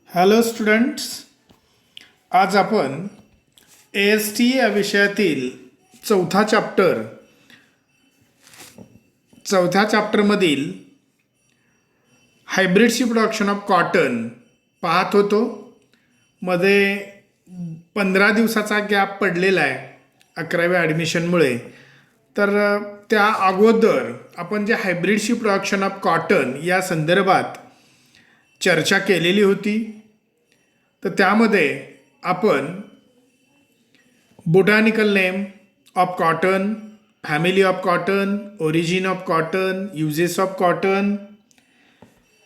Hello students, आज आपण AST या विषयातील चौथ्या चॅप्टरमधील हायब्रिडची प्रोडक्शन ऑफ कॉटन पाहत होतो. मध्ये 15 दिवसाचा गॅप पडलेला आहे 11व्या ॲडमिशनमुळे. तर त्या अगोदर आपण जे हायब्रिडची प्रोडक्शन ऑफ कॉटन या संदर्भात चर्चा केलेली होती. तर त्यामध्ये आपण botanical name of cotton, family of cotton, origin of cotton, uses of cotton,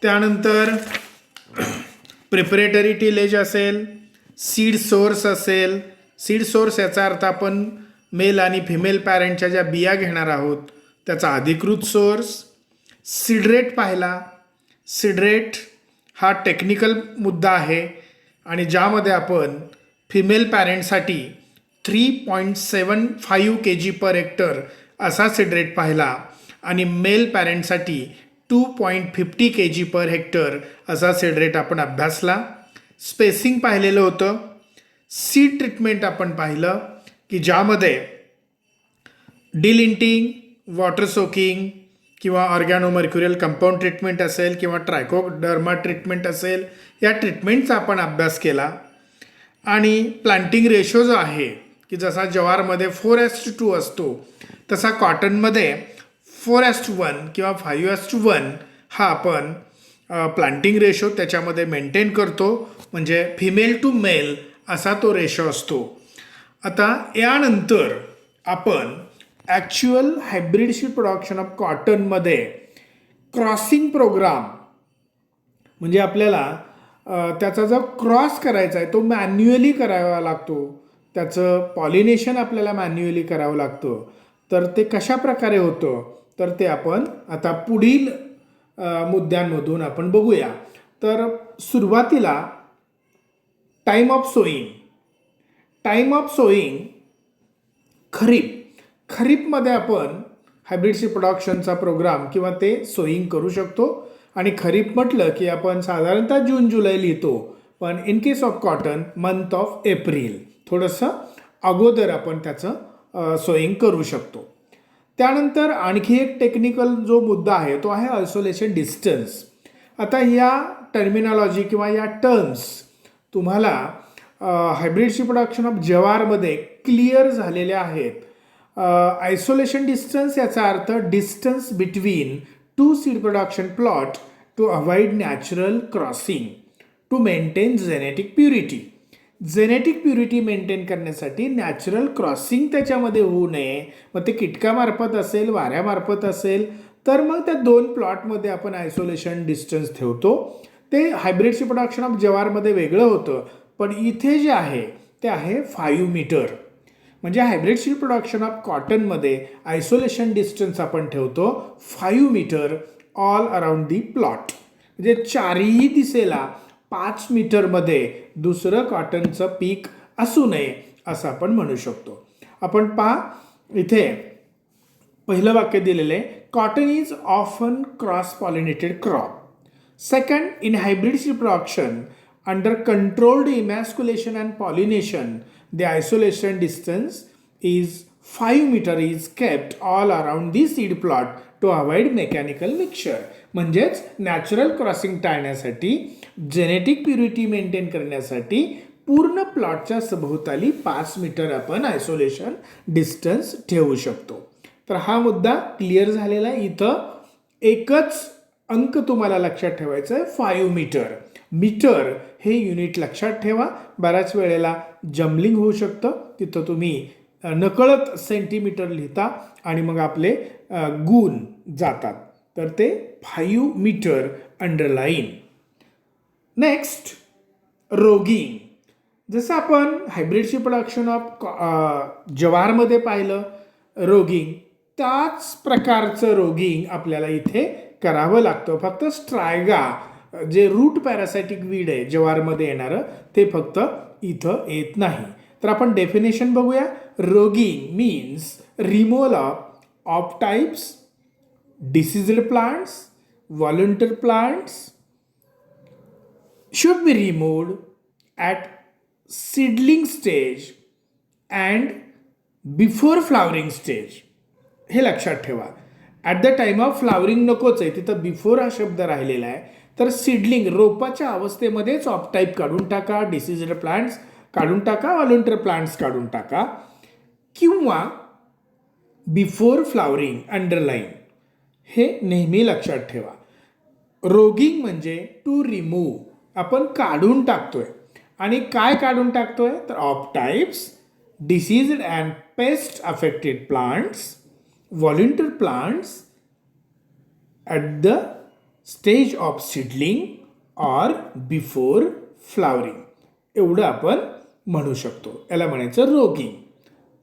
त्यानंतर प्रिपरेटरी टिलेज असेल, सीड सोर्स असेल. सीड सोर्स याचा अर्थ आपण मेल आणि फिमेल पॅरेंटच्या ज्या बिया घेणार आहोत त्याचा अधिकृत सोर्स. सीडरेट पाहिला. सीडरेट हा टेक्निकल मुद्दा आहे आणि ज्यामध्ये आपण फिमेल पॅरेंटसाठी 3.75 kg/हेक्टर असा सीडरेट पाहिला आणि मेल पॅरेंटसाठी 2.50 kg/हेक्टर असा सीडरेट आपण अभ्यासला. स्पेसिंग पाहिलेलं होतं. सीड ट्रीटमेंट आपण पाहिलं की ज्यामध्ये डिलिंटिंग, वॉटर सोकिंग किंवा ऑर्गॅनोमर्क्युरियल कंपाऊंड ट्रीटमेंट असेल किंवा ट्रायकोडर्मा ट्रीटमेंट असेल, या ट्रीटमेंटचा आपण अभ्यास केला. आणि प्लांटिंग रेशो जो आहे की जसा जवारमध्ये 4:2 असतो तसा कॉटनमध्ये 4:1 किंवा 5:1 हा आपण प्लांटिंग रेशो त्याच्यामध्ये मेंटेन करतो. म्हणजे फिमेल टू मेल असा तो रेशो असतो. आता यानंतर आपण ॲक्च्युअल हायब्रिडची प्रोडक्शन ऑफ कॉटनमध्ये क्रॉसिंग प्रोग्राम, म्हणजे आपल्याला त्याचा जो क्रॉस करायचा आहे तो मॅन्युअली करावा लागतो. त्याचं पॉलिनेशन आपल्याला मॅन्युअली करावं लागतं. तर ते कशा प्रकारे होतं तर ते आपण आता पुढील मुद्द्यांमधून आपण बघूया. तर सुरुवातीला टाईम ऑफ सोईंग खरीपमध्ये आपण हायब्रिडची प्रोडक्शनचा प्रोग्राम किंवा ते सोईंग करू शकतो. आणि खरीप म्हटलं की आपण साधारणतः जून जुलै लिहितो, पण in case of cotton month of April, थोडंसं अगोदर आपण त्याचं सोईंग करू शकतो. त्यानंतर आणखी एक टेक्निकल जो मुद्दा आहे तो आहे आयसोलेशन डिस्टन्स. आता या टर्मिनॉलॉजी किंवा या टर्म्स तुम्हाला हायब्रिडची प्रोडक्शन ऑफ जवारमध्ये क्लिअर झालेल्या आहेत. आयसोलेशन डिस्टन्स याचा अर्थ distance between two seed production plot to avoid natural crossing to maintain genetic purity. Genetic purity maintain करण्यासाठी नॅचरल क्रॉसिंग त्याच्यामध्ये होऊ नये. मग ते कीटकामार्फत असेल, वाऱ्यामार्फत असेल, तर मग त्या दोन प्लॉटमध्ये आपण आयसोलेशन डिस्टन्स ठेवतो. ते हायब्रिडची प्रोडक्शन ऑफ जवारमध्ये वेगळं होतं, पण इथे जे आहे ते आहे 5 मीटर. म्हणजे हायब्रिडची प्रोडक्शन ऑफ कॉटनमध्ये आयसोलेशन डिस्टन्स आपण ठेवतो 5 metre all around the plot. म्हणजे चारही दिशेला 5 मीटरमध्ये दुसरं कॉटनचं पीक असू नये असं आपण म्हणू शकतो. आपण पहा इथे पहिलं वाक्य दिलेलं आहे, cotton is often cross pollinated crop. Second, in हायब्रिडची production under controlled emasculation and pollination, the isolation distance is 5 meter is kept all around the seed plot to avoid mechanical mixture. म्हणजेच नॅचरल क्रॉसिंग टाळण्यासाठी, genetic purity maintain करण्यासाठी पूर्ण प्लॉटच्या सभोवताली 5 metre आपण isolation distance ठेवू शकतो. तर हा मुद्दा क्लिअर झालेला आहे. इथं एकच अंक तुम्हाला लक्षात ठेवायचा आहे, 5 मीटर. मीटर हे युनिट लक्षात ठेवा. बऱ्याच वेळेला जम्बलिंग होऊ शकतं, तिथं तुम्ही नकळत सेंटीमीटर लिहिता आणि मग आपले गुण जातात. तर ते 5 मीटर अंडरलाईन. Next, roguing. जसं आपण हायब्रिडची प्रोडक्शन ऑफ जवारमध्ये पाहिलं रोगिंग, त्याच प्रकारचं रोगिंग आपल्याला इथे करावं लागतं. फक्त स्ट्रायगा जे रूट पॅरासायटिक वीड आहे जवारमध्ये येणारं ते फक्त इथं येत नाही. तर आपण डेफिनेशन बघूया. Roguing means removal of types, deceased plants, volunteer plants, should be removed at seedling stage and before flowering stage. हे लक्षात ठेवा. At the time of flowering नकोच आहे, तिथं बिफोर हा शब्द राहिलेला आहे. तर सीडलिंग रोपाच्या अवस्थेमध्येच ऑफ टाईप काढून टाका, डिसिज्ड प्लांट्स काढून टाका, व्हॉलंटियर प्लांट्स काढून टाका, किंवा बिफोर फ्लावरिंग अंडरलाईन. हे नेहमी लक्षात ठेवा. रोगिंग म्हणजे टू रिमूव्ह, आपण काढून टाकतोय. आणि काय काढून टाकतोय तर of types, diseased and pest affected plants, volunteer plants at the stage of seedling or before flowering. एवढं आपण म्हणू शकतो. याला म्हणायचं रोगिंग.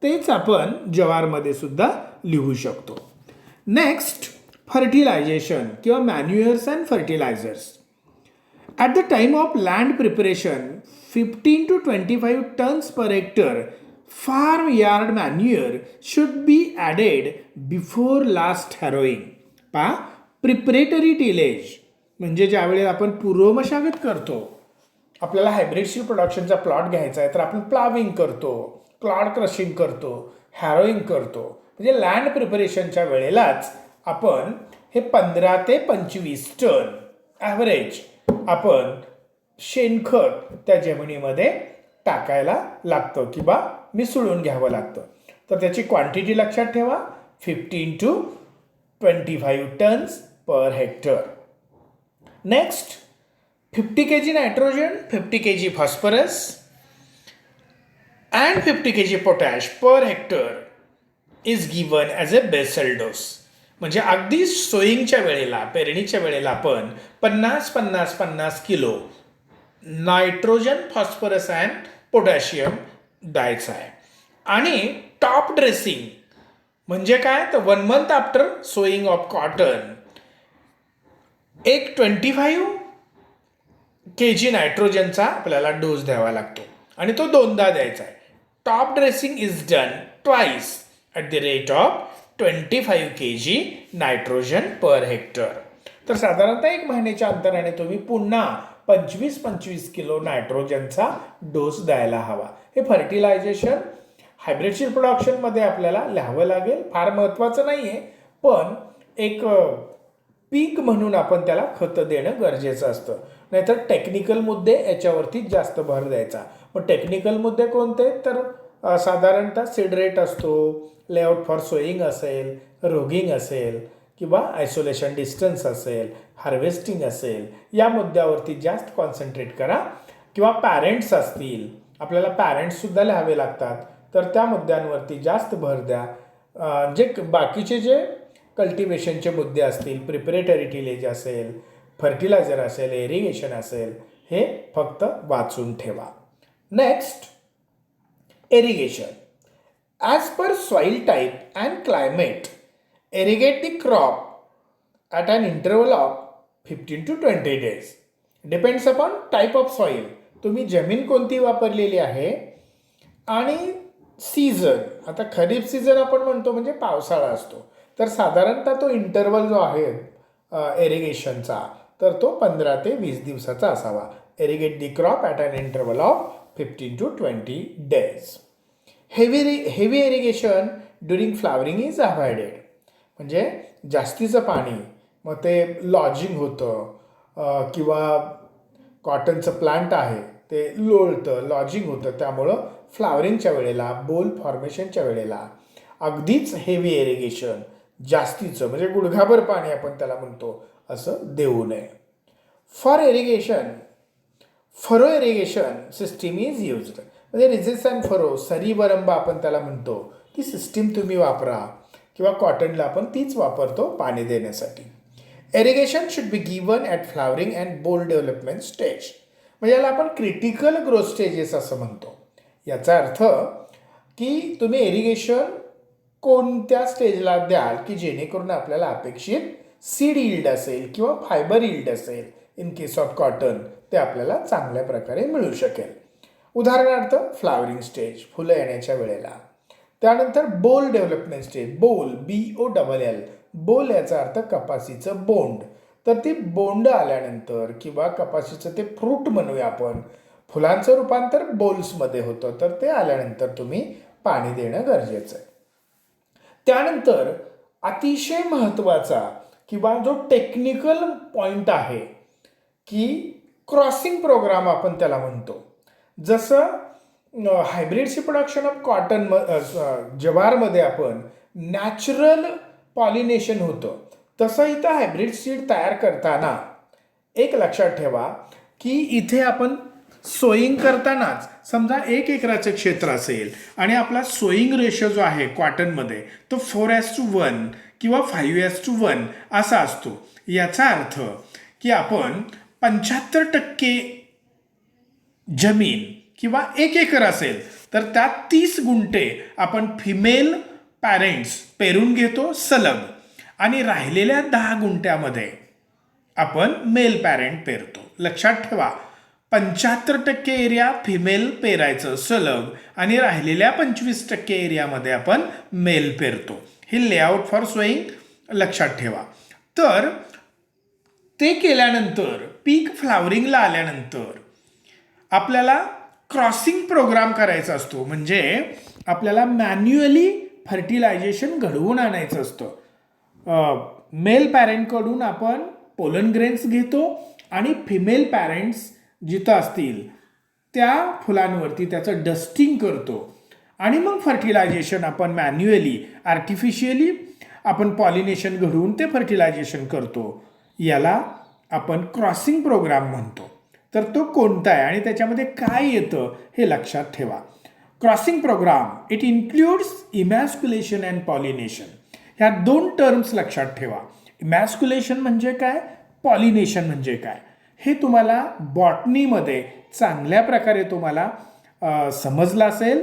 तेच आपण ज्वारमध्ये सुद्धा लिहू शकतो. नेक्स्ट, फर्टिलायझेशन किंवा manures and fertilizers. At the time of land preparation 15 to 25 tons per hectare farm yard manure should be added before last harrowing. पहा, प्रिपरेटरी टिलेज म्हणजे ज्यावेळेला आपण पूर्वमशागत करतो, आपल्याला हायब्रिड सीड प्रोडक्शनचा प्लॉट घ्यायचा आहे, तर आपण प्लाविंग करतो, क्लॉड क्रशिंग करतो, हॅरोईंग करतो. म्हणजे लँड प्रिपरेशनच्या वेळेलाच आपण हे 15 ते 25 टन ॲव्हरेज आपण शेणखत त्या जमिनीमध्ये टाकायला लागतं किंवा मिसळून घ्यावं लागतं. तर त्याची क्वांटिटी लक्षात ठेवा, 15 to 25 tons per hectare. Next, 50 kg nitrogen, 50 kg phosphorus and 50 kg potash per hectare is given as a basal dose. म्हणजे अगदी सोईंगच्या वेळेला, पेरणीच्या वेळेला आपण 50-50-50 kilo nitrogen, phosphorus and potassium द्यायचं आहे. आणि टॉप ड्रेसिंग म्हणजे काय तर 1 month after sowing of cotton एक 25 kg नायट्रोजनचा आपल्याला डोस द्यावा लागतो आणि तो 2दा द्यायचा आहे. Top dressing is done twice at the rate of 25 kg nitrogen per hectare. तर साधारणतः 1 महिन्याच्या अंतराने तुम्ही पुन्हा 25-25 किलो नायट्रोजनचा डोस द्यायला हवा. हे फर्टिलायझेशन हायब्रिड सीड प्रोडक्शनमध्ये आपल्याला लिहावं लागेल. फार महत्त्वाचं नाही आहे, पण एक पीक म्हणून आपण त्याला खतं देणं गरजेचं असतं. नाहीतर टेक्निकल मुद्दे याच्यावरतीच जास्त भर द्यायचा. मग टेक्निकल मुद्दे कोणते तर साधारणतः सीड रेट असतो, लेआउट फॉर सोईंग असेल, रोगिंग असेल किंवा आयसोलेशन डिस्टन्स असेल, हार्वेस्टिंग असेल, या मुद्द्यावरती जास्त कॉन्सन्ट्रेट करा. किंवा पॅरेंट्स असतील, आपल्याला पॅरेंट्ससुद्धा लिहावे लागतात, तर त्या मुद्द्यांवरती जास्त भर द्या. जे बाकीचे जे कल्टिवेशनचे मुद्दे असतील, प्रिपरेटरी टिलेज असेल, फर्टिलायझर असेल, इरिगेशन असेल, हे फक्त वाचून ठेवा. Next, irrigation. As per soil type and climate, irrigate the crop at an interval of 15 to 20 days. Depends upon type of soil. तुम्ही जमीन कोणती वापरलेली आहे आणि सीझन. आता खरीप सीझन आपण म्हणतो म्हणजे पावसाळा असतो, तर साधारणतः तो इंटरवल जो आहे इरिगेशनचा तर तो 15 ते 20 दिवसाचा असावा. Irrigate the crop at an interval of 15 to 20 days. Heavy irrigation during flowering is avoided. म्हणजे जास्तीचं पाणी, मग ते लॉजिंग होतं किंवा कॉटनचं प्लांट आहे ते लोळतं, लॉजिंग होतं, त्यामुळं फ्लावरिंगच्या वेळेला, बोल फॉर्मेशनच्या वेळेला अगदीच हेवी इरिगेशन, जास्तीचं म्हणजे गुडघाभर पाणी आपण त्याला म्हणतो, असं देऊ नये. For irrigation, furrow irrigation system is used. म्हणजे रिजेस अँड फरो, सरी वरंबा आपण त्याला म्हणतो, ती सिस्टीम तुम्ही वापरा. किंवा कॉटनला आपण तीच वापरतो पाणी देण्यासाठी. Irrigation should be given at flowering and बोल डेव्हलपमेंट स्टेज. म्हणजे याला आपण क्रिटिकल ग्रोथ स्टेजेस असं म्हणतो. याचा अर्थ की तुम्ही इरिगेशन कोणत्या स्टेजला द्याल की जेणेकरून आपल्याला अपेक्षित सीड यील्ड असेल किंवा फायबर यील्ड असेल इन केस ऑफ कॉटन, ते आपल्याला चांगल्या प्रकारे मिळू शकेल. उदाहरणार्थ फ्लावरिंग स्टेज, फुलं येण्याच्या वेळेला. त्यानंतर बोल डेव्हलपमेंट स्टेज, बोल BOLL, बोल याचा अर्थ कपासीचं बोंड. तर ती बोंड आल्यानंतर किंवा कपाशीचं ते फ्रूट म्हणूया आपण, फुलांचं रूपांतर बोल्समध्ये होतं, तर ते आल्यानंतर तुम्ही पाणी देणं गरजेचं आहे. त्यानंतर अतिशय महत्त्वाचा किंवा जो टेक्निकल पॉईंट आहे की क्रॉसिंग प्रोग्राम आपण त्याला म्हणतो. जसं hybrid seed production of cotton ज्वारमध्ये आपण नॅचरल पॉलिनेशन होतं, तसं इथं हायब्रिड सीड तयार करताना एक लक्षात ठेवा की इथे आपण सोईंग करतानाच समजा 1 एकराचं क्षेत्र असेल आणि आपला सोईंग रेशो जो आहे कॉटनमध्ये तो 4:1 किंवा 5:1 असा असतो. याचा अर्थ की आपण 75% जमीन किंवा 1 एकर असेल तर त्यात 30 गुंठे आपण फिमेल पॅरेंट्स पेरून घेतो सलग आणि राहिलेल्या 10 गुंठ्यामध्ये आपण मेल पॅरेंट पेरतो. लक्षात ठेवा, 75% एरिया फिमेल पेरायचं सलग आणि राहिलेल्या 25% एरियामध्ये आपण मेल पेरतो. हे लेआउट फॉर सोईंग लक्षात ठेवा. तर ते केल्यानंतर पीक फ्लावरिंगला आल्यानंतर आपल्याला क्रॉसिंग प्रोग्राम करायचा असतो. म्हणजे आपल्याला मॅन्युअली फर्टिलायझेशन घडवून आणायचं असतं. मेल पॅरेंटकडून आपण पोलन ग्रेन्स घेतो आणि फिमेल पॅरेंट्स जिथं असतील त्या फुलांवरती त्याचं डस्टिंग करतो आणि मग फर्टिलायझेशन आपण मॅन्युअली आर्टिफिशियली आपण पॉलिनेशन घडवून ते फर्टिलायझेशन करतो. याला आपण क्रॉसिंग प्रोग्राम म्हणतो. तर तो कोणता आहे आणि त्याच्यामध्ये काय येतं हे लक्षात ठेवा. Crossing program it includes emasculation and pollination. ह्या 2 टर्म्स लक्षात ठेवा. इमॅस्क्युलेशन म्हणजे काय, पॉलिनेशन म्हणजे काय, हे तुम्हाला बॉटनीमध्ये चांगल्या प्रकारे तुम्हाला समजलं असेल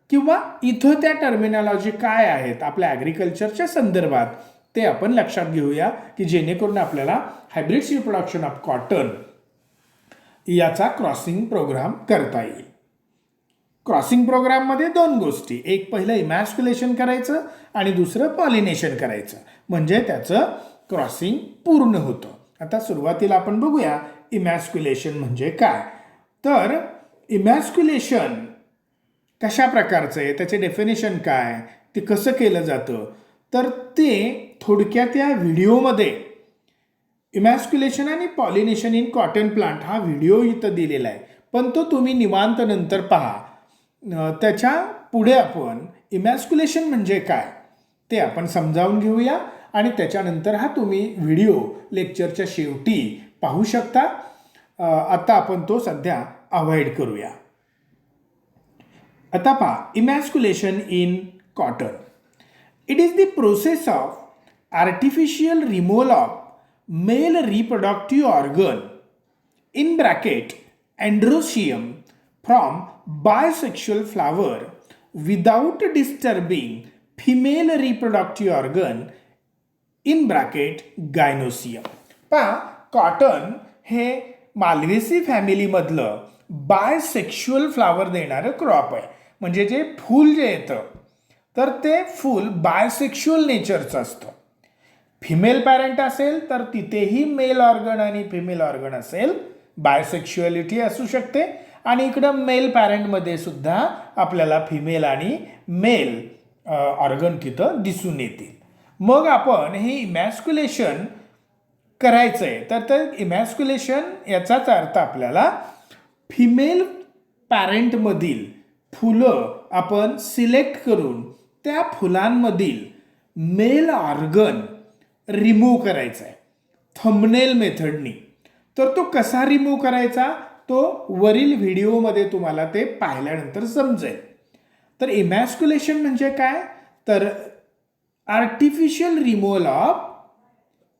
किंवा इथं त्या टर्मिनॉलॉजी काय आहेत आपल्या ॲग्रिकल्चरच्या संदर्भात ते आपण लक्षात घेऊया की जेणेकरून आपल्याला hybrid seed production of cotton याचा क्रॉसिंग प्रोग्राम करता येईल. क्रॉसिंग प्रोग्राममध्ये 2 गोष्टी, एक पहिलं इमॅस्क्युलेशन करायचं आणि दुसरं पॉलिनेशन करायचं, म्हणजे त्याचं क्रॉसिंग पूर्ण होतं. आता सुरुवातीला आपण बघूया इमॅस्क्युलेशन म्हणजे काय. तर इमॅस्क्युलेशन कशा प्रकारचं आहे, त्याचे डेफिनेशन काय, ते कसं केलं जातं, तर ते थोडक्यात या व्हिडिओमध्ये इमॅस्क्युलेशन आणि पॉलिनेशन इन कॉटन प्लांट हा व्हिडिओ इथं दिलेला आहे, पण तो तुम्ही निवांत नंतर पहा. त्याच्या पुढे आपण इमॅस्क्युलेशन म्हणजे काय ते आपण समजावून घेऊया आणि त्याच्यानंतर हा तुम्ही व्हिडिओ लेक्चरच्या शेवटी पाहू शकता. आता आपण तो सध्या अवॉइड करूया. आता पहा, emasculation in cotton. It is the process of artificial removal of male reproductive organ in bracket androecium from bisexual flower without disturbing female reproductive organ in bracket gynoecium. पहा, कॉटन हे माल्वेसी फॅमिलीमधलं बायसेक्शुअल फ्लावर देणारं crop आहे. म्हणजे जे फूल जे येतं तर ते फूल बायसेक्शुअल नेचरचं असतं. फिमेल पॅरेंट असेल तर तिथेही मेल ऑर्गन आणि फिमेल ऑर्गन असेल, बायसेक्शुअलिटी असू शकते आणि इकडं मेल पॅरेंटमध्ये सुद्धा आपल्याला फिमेल आणि मेल ऑर्गन तिथं दिसून येतील. मग आपण हे इमॅस्क्युलेशन करायचं आहे तर ते इमॅस्क्युलेशन याचाच अर्थ आपल्याला फिमेल पॅरेंटमधील फुलं आपण सिलेक्ट करून त्या फुलांमधील मेल ऑर्गन रिमूव्ह करायचा आहे थंबनेल मेथडनी. तर तो कसा रिमूव्ह करायचा तो वरील व्हिडिओमध्ये तुम्हाला ते पाहिल्यानंतर समजेल. तर इमॅस्क्युलेशन म्हणजे काय, तर artificial removal of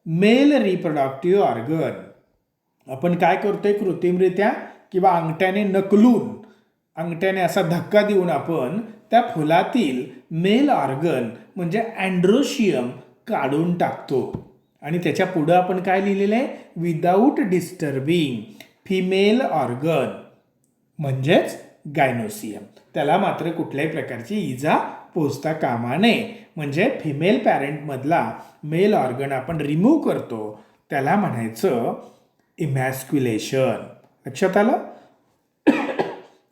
male reproductive organ. आपण काय करतोय, कृत्रिमरित्या किंवा अंगठ्याने नकलून, अंगठ्याने असा धक्का देऊन आपण त्या फुलातील मेल ऑर्गन म्हणजे अँड्रोशियम काढून टाकतो आणि त्याच्या पुढं आपण काय लिहिलेलं आहे, विदाऊट डिस्टर्बिंग फिमेल ऑर्गन म्हणजेच गायनोसियम. त्याला मात्र कुठल्याही प्रकारची इजा पोचता कामा नये. म्हणजे फिमेल पॅरेंटमधला मेल ऑर्गन आपण रिमूव्ह करतो त्याला म्हणायचं इमॅस्क्युलेशन. लक्षात आलं?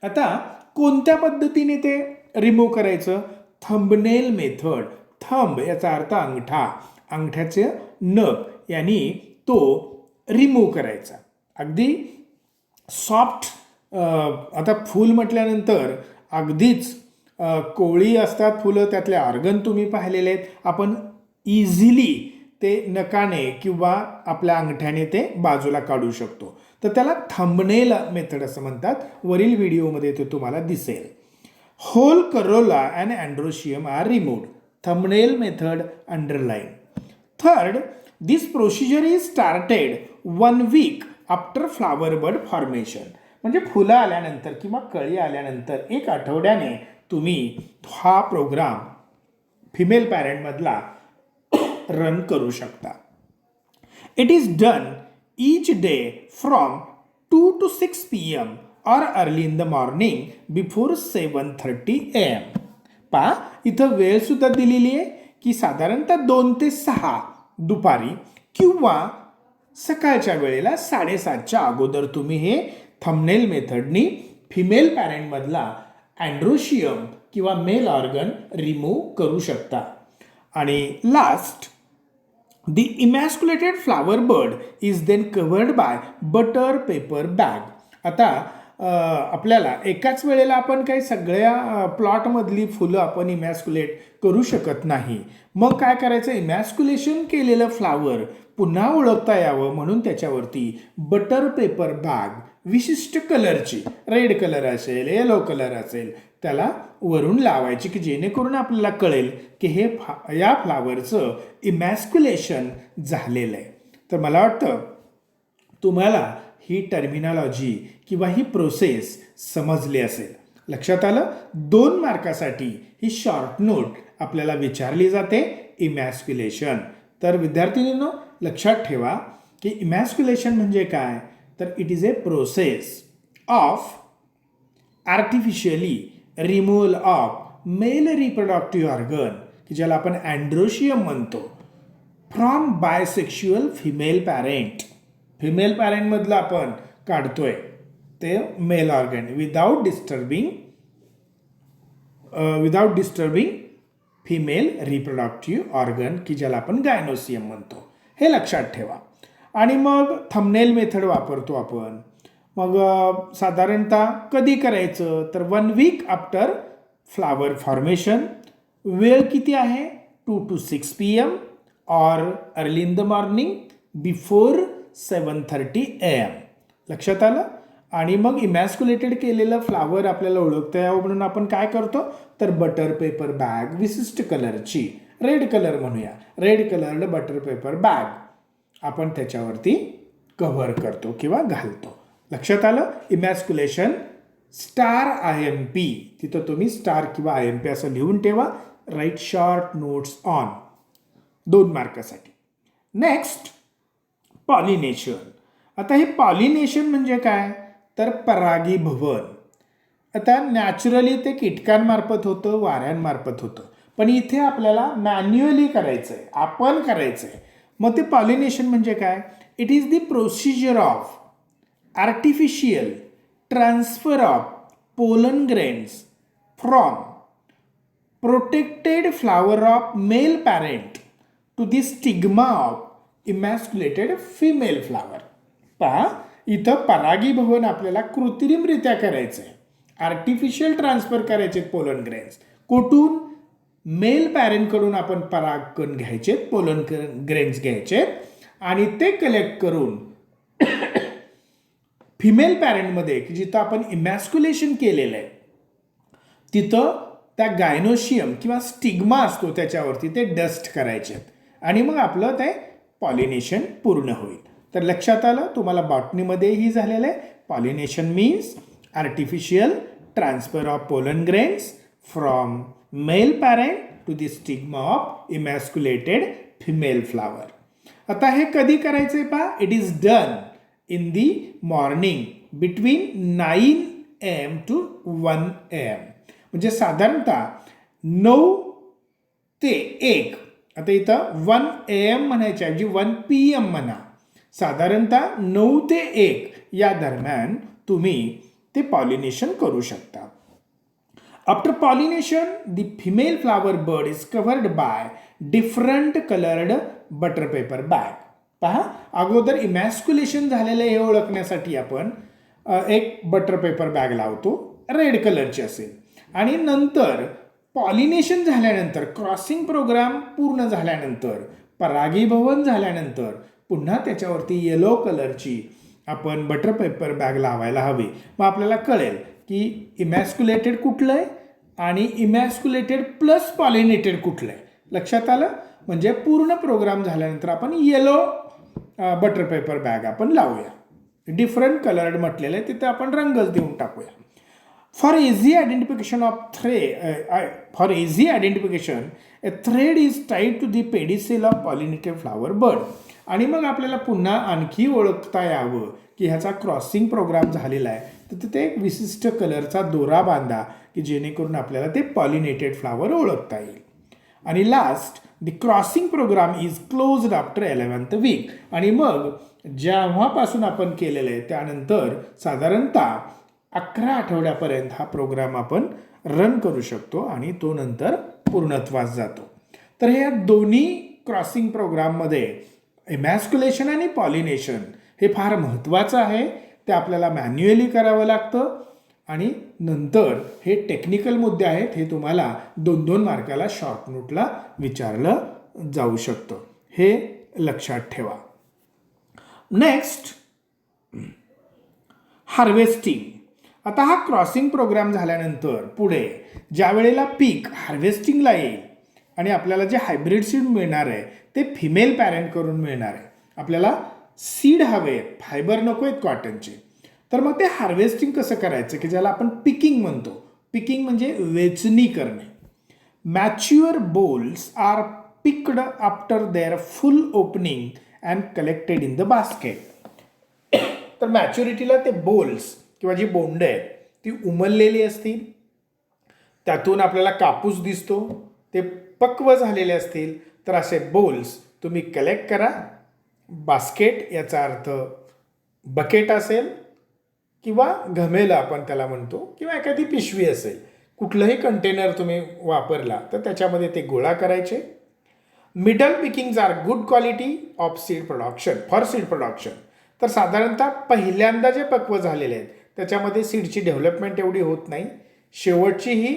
आता कोणत्या पद्धतीने ते रिमूव्ह करायचं? Thumbnail method. थंब याचा अर्थ अंगठा, अंगठ्याचे नख यांनी तो रिमूव्ह करायचा. अगदी सॉफ्ट. आता फूल म्हटल्यानंतर अगदीच कोवळी असतात फुलं, त्यातले ऑर्गन तुम्ही पाहिलेले आहेत. आपण इझिली ते नकाने किंवा आपल्या अंगठ्याने ते बाजूला काढू शकतो. तर त्याला थंबनेल मेथड असं म्हणतात. वरील व्हिडिओमध्ये ते तुम्हाला दिसेल. Whole corolla and androecium are removed. Thumbnail method underline. Third, this procedure is started 1 week after flower bud formation. म्हणजे फुलं आल्यानंतर किंवा कळी आल्यानंतर 1 आठवड्याने तुम्ही हा प्रोग्राम फिमेल पॅरेंटमधला रन करू शकता. It is done each day from 2 to 6 p.m. or early in the morning before 7:30 a.m. पहा इथं वेळ सुद्धा दिलेली आहे की साधारणतः 2 ते 6 दुपारी किंवा सकाळच्या वेळेला 7:30च्या अगोदर तुम्ही हे थंबनेल मेथडनी फिमेल पॅरेंटमधला अँड्रोशियम किंवा मेल ऑर्गन रिमूव्ह करू शकता. आणि last, the emasculated flower bud is then covered by butter paper bag. आता आपल्याला एकाच वेळेला आपण काही सगळ्या प्लॉटमधली फुलं आपण इमॅस्क्युलेट करू शकत नाही. मग काय करायचं? इमॅस्क्युलेशन केलेलं फ्लावर पुन्हा ओळखता यावं म्हणून त्याच्यावरती बटर पेपर बॅग विशिष्ट कलरची, रेड कलर असेल, येलो कलर असेल, त्याला वरून लावायची की जेणेकरून आपल्याला कळेल की हे या फ्लावरचं इमॅस्क्युलेशन झालेलं आहे. तर मला वाटतं तुम्हाला ही टर्मिनॉलॉजी किंवा ही प्रोसेस समजली असेल. लक्षात आलं? 2 मार्कासाठी ही शॉर्ट नोट आपल्याला विचारली जाते, इमॅस्क्युलेशन. तर विद्यार्थिनींनो लक्षात ठेवा की इमॅस्क्युलेशन म्हणजे काय? तर it is a process of artificially removal of male reproductive organ की ज्याला आपण अँड्रोशियम म्हणतो from bisexual female parent. Female पॅरेंटमधलं आपण काढतोय ते male organ without disturbing female reproductive organ की ज्याला आपण गायनोसियम म्हणतो. हे लक्षात ठेवा. आणि मग थंबनेल मेथड वापरतो आपण. मग साधारणतः कधी करायचं? तर 1 week आफ्टर फ्लावर फॉर्मेशन. वेळ किती आहे? 2 to 6 p.m. और early in the morning before 7:30 a.m. लक्षात आलं? आणि मग इमॅस्क्युलेटेड केलेलं फ्लावर आपल्याला ओळखता यावं म्हणून आपण काय करतो? तर बटर पेपर बॅग विशिष्ट कलरची, रेड कलर म्हणूया, red coloured butter paper bag आपण त्याच्यावरती कव्हर करतो किंवा घालतो. लक्षात आलं? Emasculation star IMP. तिथं तुम्ही स्टार किंवा IMP असं लिहून ठेवा. Write short notes on. 2 मार्कासाठी. Next, pollination. आता हे पॉलिनेशन म्हणजे काय? तर परागीभवन. आता नॅचरली ते कीटकांमार्फत होतं, वाऱ्यांमार्फत होतं, पण इथे आपल्याला मॅन्युअली करायचं आहे, आपण करायचं आहे. मग ते पॉलिनेशन म्हणजे काय? It is the procedure of artificial transfer of pollen grains from protected flower of male parent to the stigma of emasculated female flower. पहा इथं परागीभवन आपल्याला कृत्रिमरित्या करायचं आहे. आर्टिफिशियल ट्रान्सफर करायचे पोलन ग्रेन्स. कुठून? मेल पॅरेंटकडून आपण परागकण घ्यायचे, पोलन ग्रेन्स घ्यायचे आणि ते कलेक्ट करून फिमेल पॅरेंटमध्ये की जिथं आपण इमॅस्क्युलेशन केलेलं आहे तिथं त्या गायनोशियम किंवा स्टिग्मा असतो त्याच्यावरती ते डस्ट करायचे आणि मग आपलं ते पॉलिनेशन पूर्ण होईल. तर लक्षात आलं? तुम्हाला बॉटनीमध्येही झालेलं आहे. Pollination means artificial transfer of pollen grains from male parent to the stigma of emasculated female flower. आता हे कधी करायचं आहे पहा? It is done in the morning between 9 AM to 1 AM. म्हणजे साधारणतः 9 ते 1. आता इथं 1 AM म्हणायच्या ऐवजी 1 PM म्हणा. साधारणतः 9 ते 1 या दरम्यान तुम्ही ते पॉलिनेशन करू शकता. After pollination the female flower bird is covered bye different coloured butter paper bag. पहा, अगोदर इमॅस्क्युलेशन झालेलं हे ओळखण्यासाठी आपण एक बटर पेपर बॅग लावतो, रेड कलरची असेल, आणि नंतर पॉलिनेशन झाल्यानंतर, क्रॉसिंग प्रोग्राम पूर्ण झाल्यानंतर, परागीभवन झाल्यानंतर पुन्हा त्याच्यावरती येलो कलरची आपण बटर पेपर बॅग लावायला हवी. मग आपल्याला कळेल की इमॅस्क्युलेटेड कुठलं आहे आणि इमॅस्क्युलेटेड प्लस पॉलिनेटेड कुठलं आहे. लक्षात आलं? म्हणजे पूर्ण प्रोग्राम झाल्यानंतर आपण येलो बटर पेपर बॅग आपण लावूया. डिफरंट कलर्ड म्हटलेलं आहे, तिथे आपण रंगच देऊन टाकूया. For easy identification a thread is tied to the pedicel of pollinated flower bud. आणि मग आपल्याला पुन्हा आणखी ओळखता यावं की ह्याचा क्रॉसिंग प्रोग्राम झालेला आहे, तर तिथे एक विशिष्ट कलरचा दोरा बांधा की जेणेकरून आपल्याला ते पॉलिनेटेड फ्लावर ओळखता येईल. आणि last, the crossing programme is closed after 11th week. आणि मग जेव्हापासून आपण केलेलं आहे त्यानंतर साधारणतः 11 आठवड्यापर्यंत हा प्रोग्राम आपण रन करू शकतो आणि तो नंतर पूर्णत्वास जातो. तर या दोन्ही क्रॉसिंग प्रोग्राममध्ये इमॅस्क्युलेशन आणि पॉलिनेशन हे फार महत्त्वाचं आहे. ते आपल्याला मॅन्युअली करावं लागतं आणि नंतर हे टेक्निकल मुद्दे आहेत, हे तुम्हाला 2-2 मार्काला शॉर्ट नोटला विचारलं जाऊ शकतं. हे लक्षात ठेवा. Next, harvesting. आता हा क्रॉसिंग प्रोग्राम झाल्यानंतर पुढे ज्या वेळेला पीक हार्वेस्टिंगला येईल आणि आपल्याला जे हायब्रिड सीड मिळणार आहे ते फिमेल पॅरेंट करून मिळणार आहे. आपल्याला सीड हवे, फायबर नको आहेत कॉटनचे. तर मग ते हार्वेस्टिंग कसं करायचं की ज्याला आपण पिकिंग म्हणतो. पिकिंग म्हणजे वेचणी करणे. Mature bolls are picked after their full opening and collected in the basket. तर मॅच्युरिटीला ते बोल्स किंवा जी बोंड आहेत ती उमललेली असतील, त्यातून आपल्याला कापूस दिसतो, ते पक्व झालेले असतील, तर असे बोल्स तुम्ही कलेक्ट करा. बास्केट याचा अर्थ बकेट असेल किंवा घमेलं आपण त्याला म्हणतो, किंवा एखादी पिशवी असेल, कुठलंही कंटेनर तुम्ही वापरला तर त्याच्यामध्ये ते गोळा करायचे. Middle pickings are good quality of seed production for seed production. तर साधारणतः पहिल्यांदा जे पक्व झालेले आहेत त्याच्यामध्ये सीडची डेव्हलपमेंट एवढी होत नाही, शेवटची ही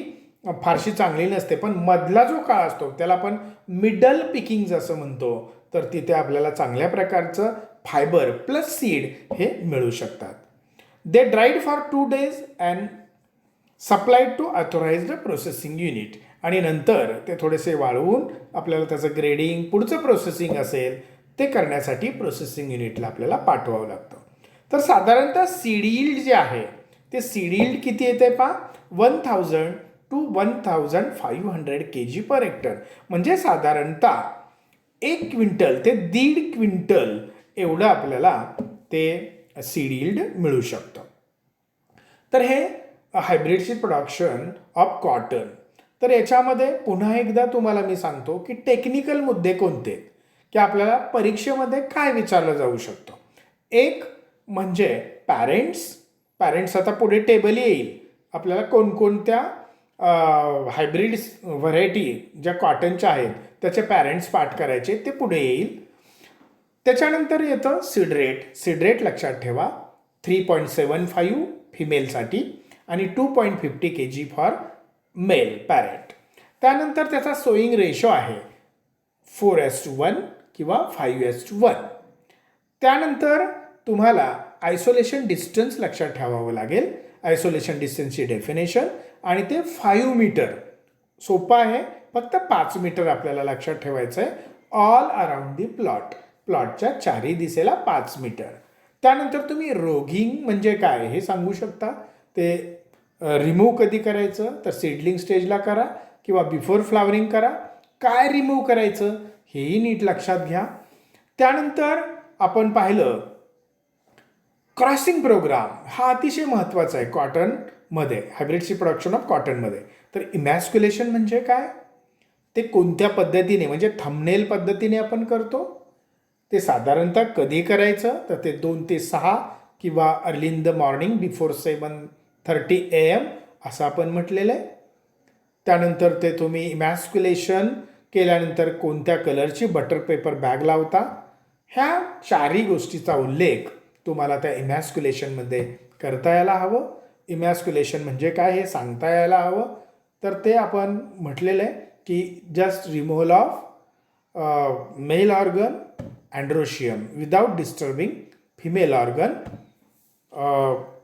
फारशी चांगली नसते, पण मधला जो काळ असतो त्याला आपण मिडल पिकिंग्ज असं म्हणतो. तर तिथे आपल्याला चांगल्या प्रकारचं फायबर प्लस सीड हे मिळू शकतात. They dried for 2 days and supplied to authorised processing unit. आणि नंतर ते थोडेसे वाळवून आपल्याला त्याचं ग्रेडिंग, पुढचं प्रोसेसिंग असेल ते करण्यासाठी प्रोसेसिंग युनिटला आपल्याला पाठवावं लागतं. तर साधारणतः सीड यील्ड जे आहे ते सीड यील्ड किती येते पहा, 1000 to 1500 kg पर हेक्टर. म्हणजे साधारणतः 1 क्विंटल ते 1.5 क्विंटल एवढं आपल्याला ते सीड यील्ड मिळू शकतं. तर हे hybrid seed production of cotton. तर याच्यामध्ये पुन्हा एकदा तुम्हाला मी सांगतो की टेक्निकल मुद्दे कोणते की आपल्याला परीक्षेमध्ये काय विचारलं जाऊ शकतं. एक म्हणजे पॅरेंट्स आता पुढे टेबल येईल. आपल्याला कोणकोणत्या हायब्रिड व्हरायटी ज्या कॉटनच्या आहेत त्याचे पॅरेंट्स पाठ करायचे ते पुढे येईल. त्याच्यानंतर येतं सीड रेट. सीड रेट लक्षात ठेवा, 3.75 फिमेलसाठी आणि 2.50 kg फॉर मेल पॅरेंट. त्यानंतर त्याचा सोईंग रेशो आहे 4:1 किंवा 5:1. त्यानंतर तुम्हाला आयसोलेशन डिस्टन्स लक्षात ठेवावं लागेल. आयसोलेशन डिस्टन्सची डेफिनेशन आणि ते 5 मीटर. सोपं आहे, फक्त 5 मीटर आपल्याला लक्षात ठेवायचं आहे. ऑल अराउंड दी प्लॉटच्या चारी दिशेला 5 मीटर. त्यानंतर तुम्ही रोगिंग म्हणजे काय हे सांगू शकता. ते रिमूव्ह कधी करायचं, तर सीडलिंग स्टेजला करा किंवा बिफोर फ्लावरिंग करा. काय रिमूव्ह करायचं हेही नीट लक्षात घ्या. त्यानंतर आपण पाहिलं क्रॉसिंग प्रोग्राम हा अतिशय महत्त्वाचा आहे कॉटनमध्ये, हायब्रिड सीड प्रोडक्शन ऑफ कॉटनमध्ये. तर इमॅस्क्युलेशन म्हणजे काय, ते कोणत्या पद्धतीने, म्हणजे थंबनेल पद्धतीने आपण करतो ते साधारणतः कधी करायचं तर ते 2 ते 6 किंवा early in the morning before 7:30 AM असं आपण म्हटलेलं आहे. त्यानंतर ते तुम्ही इमॅस्क्युलेशन केल्यानंतर कोणत्या कलरची बटर पेपर बॅग लावता, ह्या चारही गोष्टीचा उल्लेख तुम्हाला त्या इमॅस्क्युलेशनमध्ये करता यायला हवं. इमॅस्क्युलेशन म्हणजे काय हे सांगता यायला हवं. तर ते आपण म्हटलेलं आहे की just removal of male organ androecium without disturbing female organ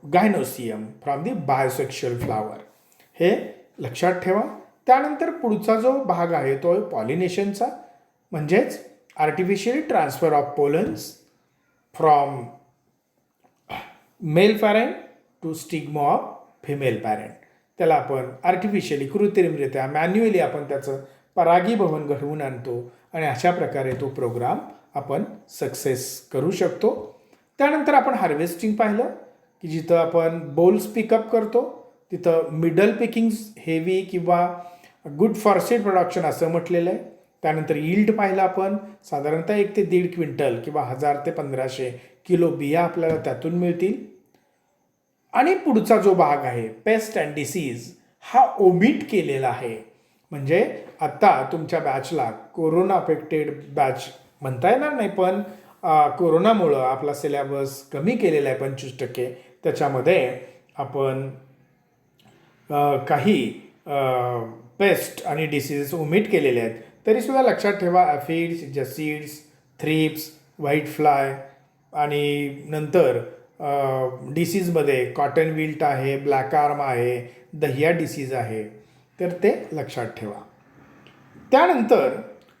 gynoecium from the bisexual flower, हे लक्षात ठेवा. त्यानंतर पुढचा जो भाग आहे तो पॉलिनेशनचा, म्हणजेच artificial transfer of pollens from male parent to stigma of female parent. त्याला आपण आर्टिफिशियली कृत्रिमरित्या मॅन्युअली आपण त्याचं परागीभवन घडवून आणतो आणि अशा प्रकारे तो प्रोग्राम आपण सक्सेस करू शकतो. त्यानंतर आपण हार्वेस्टिंग पाहिलं की जिथं आपण बोल्स पिकअप करतो तिथं मिडल पिकिंग्स हेवी किंवा गुड फॉर सीड प्रोडक्शन असं म्हटलेलं आहे. त्यानंतर यील्ड पाहिलं आपण, साधारणतः 1 ते 1.5 क्विंटल किंवा 1000 ते 1500 किलो बिया आपल्याला त्यातून मिळतील. आणि पुढचा जो भाग आहे पेस्ट अँड डिसीज हा ओमिट केलेला आहे. म्हणजे आत्ता तुमच्या बॅचला कोरोना अफेक्टेड बॅच म्हणता येणार नाही, पण कोरोनामुळं आपला सिलेबस कमी केलेला आहे 25%. त्याच्यामध्ये आपण काही पेस्ट आणि डिसीजेस ओमिट केलेले आहेत. तरीसुद्धा लक्षात ठेवा ॲफिड्स, जसीड्स, थ्रिप्स, व्हाईट फ्लाय आणि नंतर डिसीजमध्ये कॉटन विल्ट आहे, ब्लॅक आर्म आहे, दहिया डिसीज आहे, तर ते लक्षात ठेवा. त्यानंतर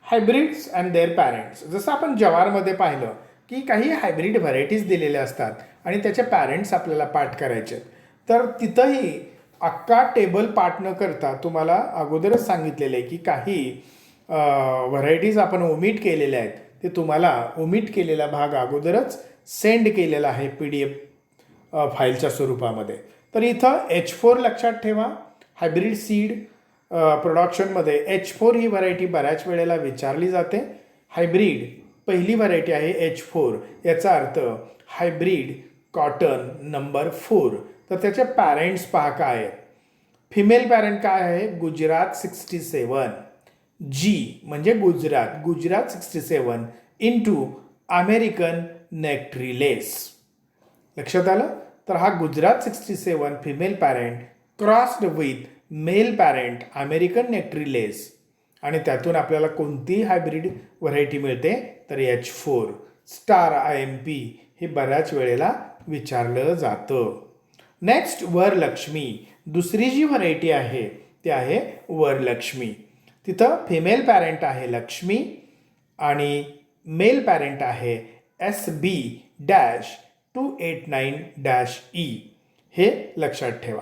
हायब्रिड्स अँड देअर पॅरेंट्स, जसं आपण जवारमध्ये पाहिलं की काही हायब्रिड व्हरायटीज दिलेल्या असतात आणि त्याचे पॅरेंट्स आपल्याला पाठ करायचे आहेत. तर तिथंही अख्खा टेबल पाठ न करता तुम्हाला अगोदरच सांगितलेलं आहे की काही व्हरायटीज आपण ओमिट केलेल्या आहेत. ते तुम्हाला ओमिट केलेला भाग अगोदरच सेंड केलेला आहे PDF फाईलच्या स्वरूपामध्ये. तर इथं H4 लक्षात ठेवा. हायब्रिड सीड प्रोडक्शनमध्ये H4 ही व्हरायटी बऱ्याच वेळेला विचारली जाते. हायब्रिड पहिली व्हरायटी आहे H4, याचा अर्थ हायब्रिड कॉटन नंबर 4. तर त्याचे पॅरेंट्स पहा काय आहेत. फिमेल पॅरेंट काय आहे, गुजरात 67, G म्हणजे गुजरात 67 इंटू अमेरिकन नेक्ट्रिलेस. लक्षात आलं. तर हा Gujarat 67 female parent crossed with male parent American nectariless, आणि त्यातून आपल्याला कोणती हायब्रिड व्हरायटी मिळते तर H4 स्टार IMP हे बऱ्याच वेळेला विचारलं जातं. नेक्स्ट वरलक्ष्मी, दुसरी जी व्हरायटी आहे ती आहे वरलक्ष्मी. तिथं फिमेल पॅरेंट आहे लक्ष्मी आणि मेल पॅरेंट आहे SB-289-E, हे लक्षात ठेवा.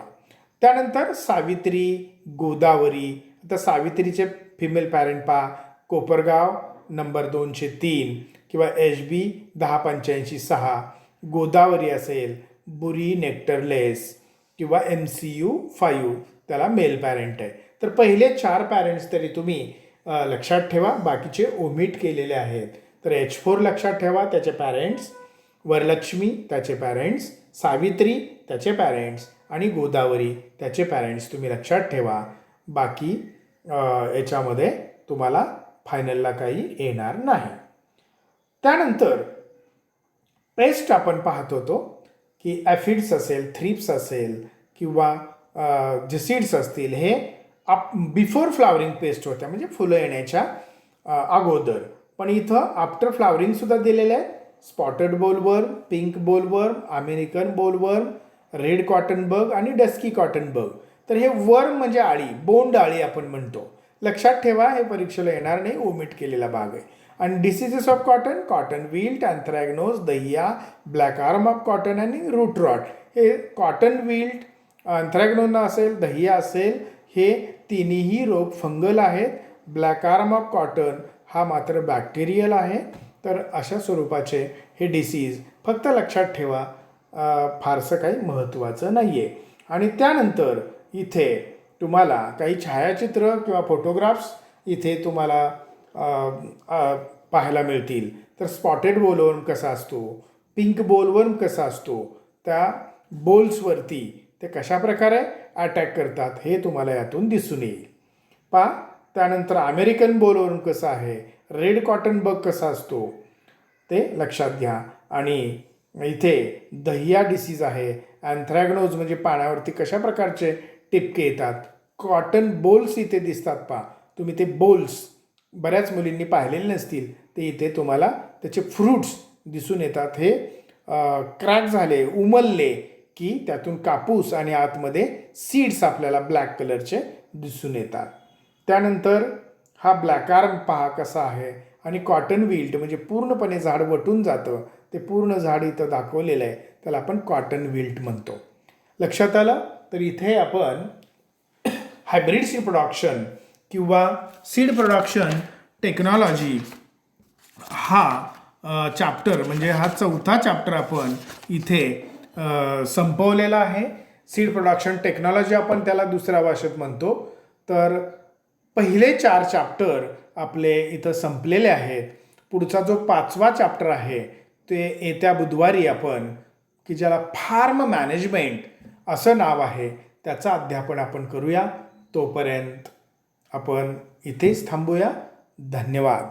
त्यानंतर सावित्री, गोदावरी. आता सावित्रीचे फिमेल पॅरेंट पहा, कोपरगाव नंबर 203 किंवा HB 1085-6. गोदावरी असेल बुरी नेक्टरलेस किंवा MCU 5, त्याला मेल पॅरेंट आहे. तर पहिले 4 पॅरेंट्स तरी तुम्ही लक्षात ठेवा, बाकीचे ओमिट केलेले आहेत. तर H4 लक्षात ठेवा, त्याचे पॅरेंट्स, वरलक्ष्मी त्याचे पॅरेंट्स, सावित्री त्याचे पॅरेंट्स आणि गोदावरी त्याचे पॅरेंट्स तुम्ही लक्षात ठेवा. बाकी याच्यामध्ये तुम्हाला फायनलला काही येणार नाही. त्यानंतर पेस्ट आपण पाहत होतो की ॲफिड्स असेल, थ्रिप्स असेल किंवा जसीड्स असतील, हे बिफोर फ्लावरिंग पेस्ट होत्या, म्हणजे फुलं येण्याच्या अगोदर. पण इथं आफ्टर फ्लावरिंगसुद्धा दिलेलं आहे. Spotted bollworm, pink bollworm, American bollworm, red cotton bug आणि डस्की कॉटन बग. तर हे वर्म म्हणजे आळी, बोंड आळी आपण म्हणतो. लक्षात ठेवा, हे परीक्षेला येणार नाही, ओमिट केलेला भाग आहे. आणि diseases of cotton, cotton wilt, anthracnose, दहिया, ब्लॅक आर्म ऑफ कॉटन आणि रूट रॉट. हे कॉटन विल्ट, अँथ्रॅग्नोज असेल, दहिया असेल, हे तिन्ही रोग फंगल आहेत. ब्लॅक आर्म ऑफ कॉटन हा मात्र बॅक्टेरियल आहे. तर अशा स्वरूपाचे हे डिसीज फक्त लक्षात ठेवा, फारसं काही महत्त्वाचं नाही आहे. आणि त्यानंतर इथे तुम्हाला काही छायाचित्र किंवा फोटोग्राफ्स इथे तुम्हाला पाहायला मिळतील. तर स्पॉटेड बोलवर्म कसा असतो, पिंक बोलवर्म कसा असतो, त्या बोल्सवरती ते कशा प्रकारे अटॅक करतात हे तुम्हाला यातून दिसून येईल. त्यानंतर अमेरिकन बोलवर्म कसं आहे, रेड कॉटन बग कसा असतो ते लक्षात घ्या. आणि इथे दहिया डिसीज आहे, अँथ्रॅग्नोज म्हणजे पाण्यावरती कशा प्रकारचे टिपके येतात, कॉटन बोल्स इथे दिसतात. तुम्ही ते बोल्स बऱ्याच मुलींनी पाहिलेले नसतील, ते इथे तुम्हाला त्याचे फ्रूट्स दिसून येतात. हे क्रॅक झाले, उमलले की त्यातून कापूस आणि आतमध्ये सीड्स आपल्याला ब्लॅक कलरचे दिसून येतात. त्यानंतर हा ब्लॅक आर्म पहा कसा आहे. आणि कॉटन विल्ट म्हणजे पूर्णपणे झाड वटून जातं, ते पूर्ण झाड इथं दाखवलेलं आहे, त्याला आपण कॉटन विल्ट म्हणतो. लक्षात आलं. तर इथे आपण हायब्रिड सीड प्रोडक्शन किंवा सीड प्रोडक्शन टेक्नॉलॉजी हा चॅप्टर म्हणजे हा 4था चॅप्टर आपण इथे संपवलेला आहे. सीड प्रोडक्शन टेक्नॉलॉजी आपण त्याला दुसऱ्या भाषेत म्हणतो. तर पहिले 4 चॅप्टर आपले इथं संपलेले आहेत. पुढचा जो 5वा चॅप्टर आहे ते येत्या बुधवारी आपण, की ज्याला फार्म मॅनेजमेंट असं नाव आहे, त्याचं अध्यापन आपण करूया. तोपर्यंत आपण इथेच थांबूया. धन्यवाद.